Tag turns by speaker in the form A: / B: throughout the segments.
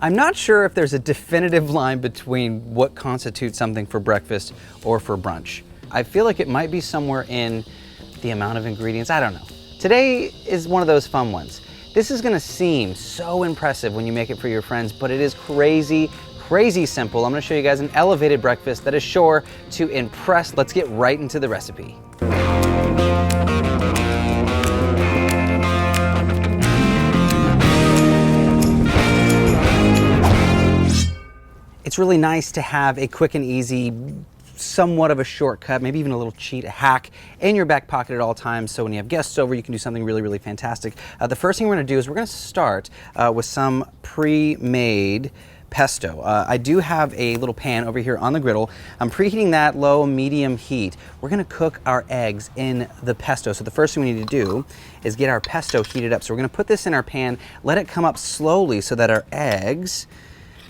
A: I'm not sure if there's a definitive line between what constitutes something for breakfast or for brunch. I feel like it might be somewhere in the amount of ingredients. I don't know. Today is one of those fun ones. This is gonna seem so impressive when you make it for your friends, but it is crazy simple. I'm gonna show you guys an elevated breakfast that is sure to impress. Let's get right into the recipe. It's really nice to have a quick and easy, somewhat of a shortcut, maybe even a little cheat, a hack in your back pocket at all times. So when you have guests over, you can do something really fantastic. The first thing we're gonna do is we're gonna start with some pre-made pesto. I do have a little pan over here on the griddle. I'm preheating that low, medium heat. We're gonna cook our eggs in the pesto. So the first thing we need to do is get our pesto heated up. So we're gonna put this in our pan, let it come up slowly so that our eggs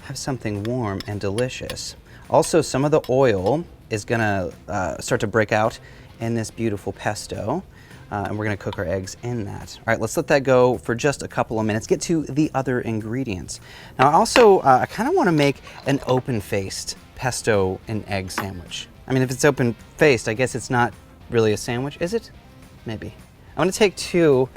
A: have something warm and delicious. Also, some of the oil is gonna start to break out in this beautiful pesto, and we're gonna cook our eggs in that. All right, let's let that go for just a couple of minutes. Get to the other ingredients. Now, I kind of wanna make an open-faced pesto and egg sandwich. I mean, if it's open-faced, I guess it's not really a sandwich, is it? Maybe. I'm gonna take two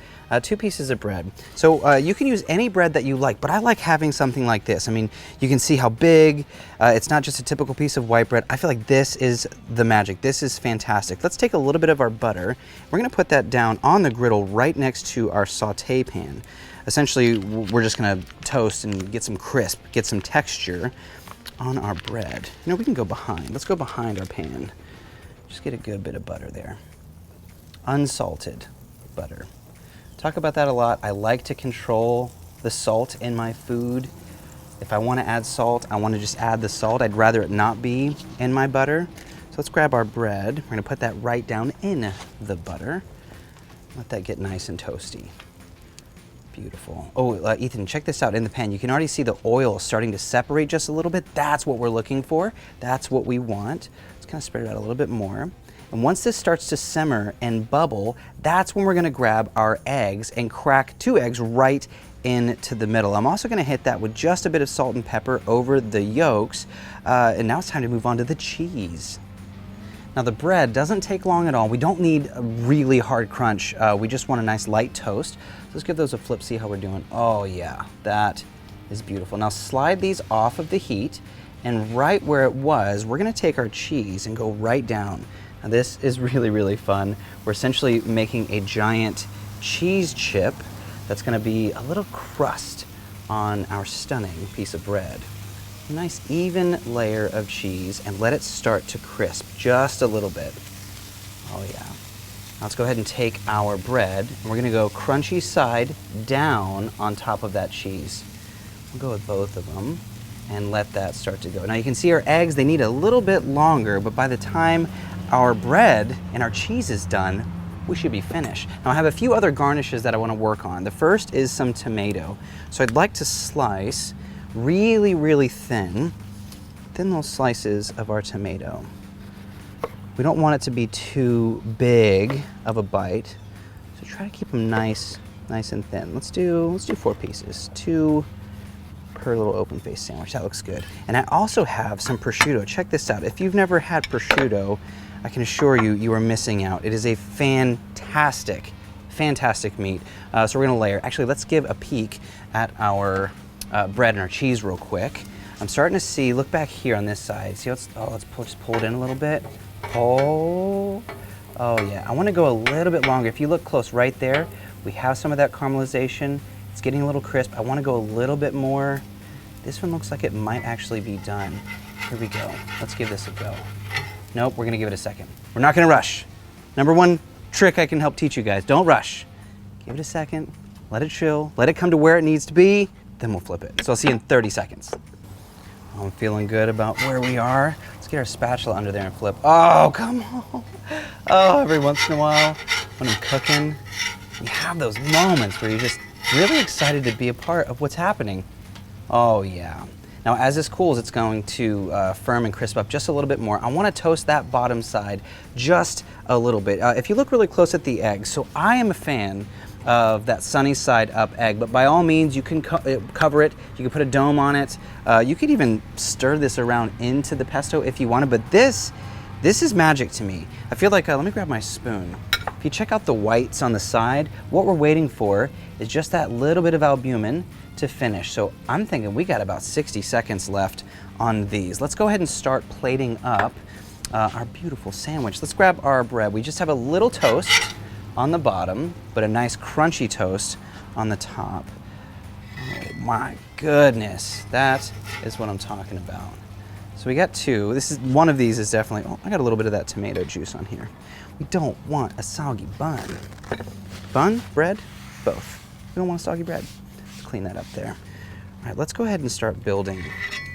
A: pieces of bread. So you can use any bread that you like, but I like having something like this. I mean, you can see how big, it's not just a typical piece of white bread. I feel like this is the magic. This is fantastic. Let's take a little bit of our butter. We're gonna put that down on the griddle right next to our saute pan. Essentially, we're just gonna toast and get some crisp, get some texture on our bread. You know, we can go behind. Let's go behind our pan. Just get a good bit of butter there. Unsalted butter. Talk about that a lot. I like to control the salt in my food. If I want to add salt, I want to just add the salt. I'd rather it not be in my butter. So let's grab our bread. We're going to put that right down in the butter. Let that get nice and toasty. Beautiful. Oh, Ethan, check this out in the pan. You can already see the oil starting to separate just a little bit. That's what we're looking for. That's what we want. Let's kind of spread it out a little bit more. And once this starts to simmer and bubble, that's when we're gonna grab our eggs and crack 2 eggs right into the middle. I'm also gonna hit that with just a bit of salt and pepper over the yolks. And now it's time to move on to the cheese. Now the bread doesn't take long at all. We don't need a really hard crunch. We just want a nice light toast. So let's give those a flip, see how we're doing. Oh yeah, that is beautiful. Now slide these off of the heat, and right where it was, we're gonna take our cheese and go right down. Now this is really fun. We're essentially making a giant cheese chip that's gonna be a little crust on our stunning piece of bread. A nice even layer of cheese, and let it start to crisp just a little bit. Oh yeah. Now let's go ahead and take our bread, and we're gonna go crunchy side down on top of that cheese. We'll go with both of them and let that start to go. Now you can see our eggs, they need a little bit longer, but by the time our bread and our cheese is done, we should be finished. Now I have a few other garnishes that I want to work on. The first is some tomato. So I'd like to slice really thin little slices of our tomato. We don't want it to be too big of a bite, so try to keep them nice and thin. Let's do 4 pieces, 2 per little open-faced sandwich. That looks good. And I also have some prosciutto. Check this out. If you've never had prosciutto, I can assure you, you are missing out. It is a fantastic meat. So we're gonna layer. Actually, let's give a peek at our bread and our cheese real quick. I'm starting to see, look back here on this side. See, let's just pull it in a little bit. Oh yeah, I wanna go a little bit longer. If you look close right there, we have some of that caramelization. It's getting a little crisp. I wanna go a little bit more. This one looks like it might actually be done. Here we go. Let's give this a go. Nope, we're gonna give it a second. We're not gonna rush. Number 1 trick I can help teach you guys, don't rush. Give it a second, let it chill, let it come to where it needs to be, then we'll flip it. So I'll see you in 30 seconds. I'm feeling good about where we are. Let's get our spatula under there and flip. Oh, come on. Oh, every once in a while when I'm cooking, you have those moments where you're just really excited to be a part of what's happening. Oh yeah. Now as this cools, it's going to firm and crisp up just a little bit more. I want to toast that bottom side just a little bit. If you look really close at the eggs, so I am a fan of that sunny side up egg, but by all means you can cover it, you can put a dome on it, you could even stir this around into the pesto if you wanted, but this is magic to me. I feel like, let me grab my spoon. If you check out the whites on the side, what we're waiting for is just that little bit of albumin to finish. So I'm thinking we got about 60 seconds left on these. Let's go ahead and start plating up our beautiful sandwich. Let's grab our bread. We just have a little toast on the bottom, but a nice crunchy toast on the top. Oh my goodness, that is what I'm talking about. So we got two. One of these is definitely, oh, I got a little bit of that tomato juice on here. We don't want a soggy bun. Bun, bread, both. We don't want a soggy bread. Let's clean that up there. All right, let's go ahead and start building.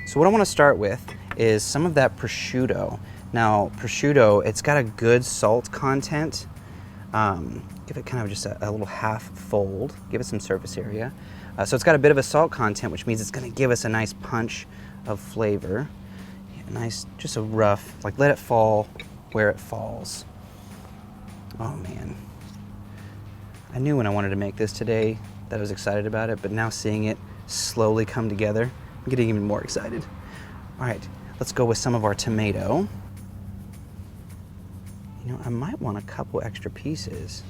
A: So what I want to start with is some of that prosciutto. Now, prosciutto, it's got a good salt content. Give it kind of just a little half fold. Give it some surface area. So it's got a bit of a salt content, which means it's going to give us a nice punch of flavor. Yeah, nice, just a rough, like let it fall where it falls. Oh man. I knew when I wanted to make this today that I was excited about it, but now seeing it slowly come together, I'm getting even more excited. All right, let's go with some of our tomato. You know, I might want a couple extra pieces.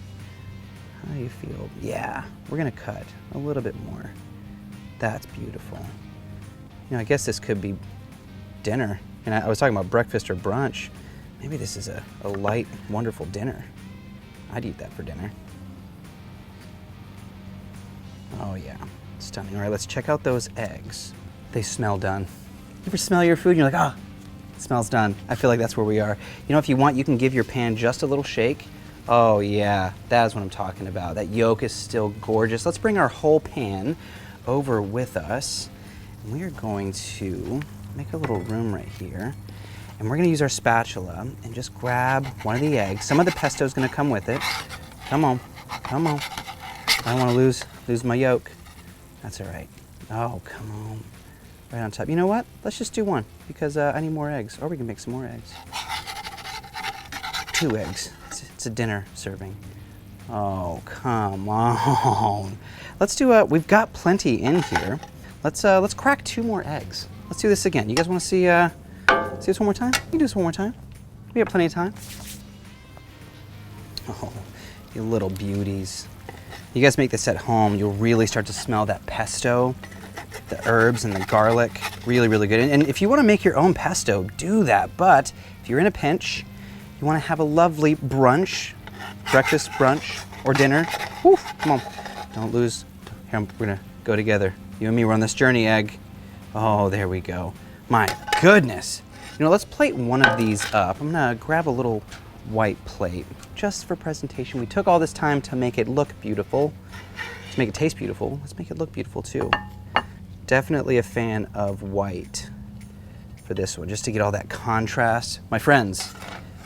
A: How do you feel? Yeah, we're gonna cut a little bit more. That's beautiful. You know, I guess this could be dinner. And I was talking about breakfast or brunch. Maybe this is a light, wonderful dinner. I'd eat that for dinner. Oh yeah, stunning. All right, let's check out those eggs. They smell done. You ever smell your food and you're like, ah, it smells done. I feel like that's where we are. You know, if you want, you can give your pan just a little shake. Oh yeah, that is what I'm talking about. That yolk is still gorgeous. Let's bring our whole pan over with us. And we are going to make a little room right here. And we're gonna use our spatula and just grab one of the eggs. Some of the pesto is gonna come with it. Come on, come on. I don't wanna lose my yolk. That's all right. Oh, come on. Right on top. You know what? Let's just do one because I need more eggs, or we can make some more eggs. 2 eggs. It's a dinner serving. Oh, come on. Let's do we've got plenty in here. Let's crack 2 more eggs. Let's do this again. You guys want to see this one more time? You can do this one more time. We have plenty of time. Oh, you little beauties. You guys make this at home, you'll really start to smell that pesto, the herbs and the garlic. Really, really good. And if you want to make your own pesto, do that. But if you're in a pinch, you want to have a lovely brunch, breakfast, brunch, or dinner. Whew, come on, don't lose. Here, we're gonna go together. You and me, we're on this journey, egg. Oh, there we go. My goodness. You know, let's plate one of these up. I'm gonna grab a little white plate just for presentation. We took all this time to make it look beautiful, to make it taste beautiful. Let's make it look beautiful too. Definitely a fan of white for this one, just to get all that contrast. My friends,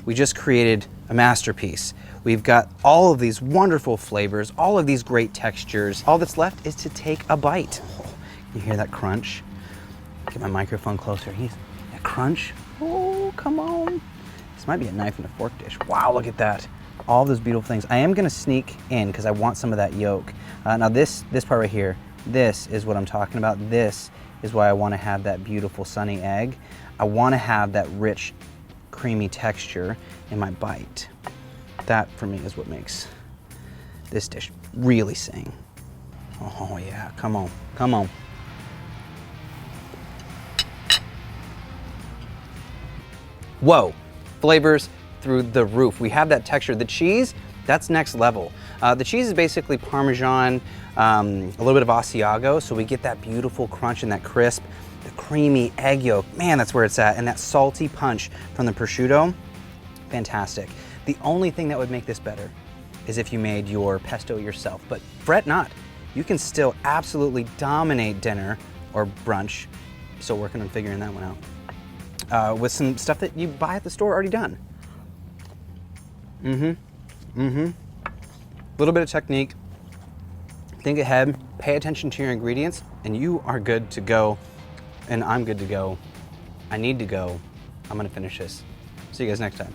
A: we just created a masterpiece. We've got all of these wonderful flavors, all of these great textures. All that's left is to take a bite. Oh, you hear that crunch? Get my microphone closer. That crunch. Oh, come on. This might be a knife and a fork dish. Wow, look at that. All those beautiful things. I am gonna sneak in because I want some of that yolk. Now this part right here, this is what I'm talking about. This is why I wanna have that beautiful sunny egg. I wanna have that rich, creamy texture in my bite. That for me is what makes this dish really sing. Oh yeah, come on, come on. Whoa, flavors through the roof. We have that texture. The cheese, that's next level. The cheese is basically Parmesan, a little bit of Asiago, so we get that beautiful crunch and that crisp, the creamy egg yolk. Man, that's where it's at. And that salty punch from the prosciutto, fantastic. The only thing that would make this better is if you made your pesto yourself, but fret not. You can still absolutely dominate dinner or brunch. Still working on figuring that one out. With some stuff that you buy at the store already done. Little bit of technique. Think ahead, pay attention to your ingredients, and you are good to go. And I'm good to go. I need to go. I'm gonna finish this. See you guys next time.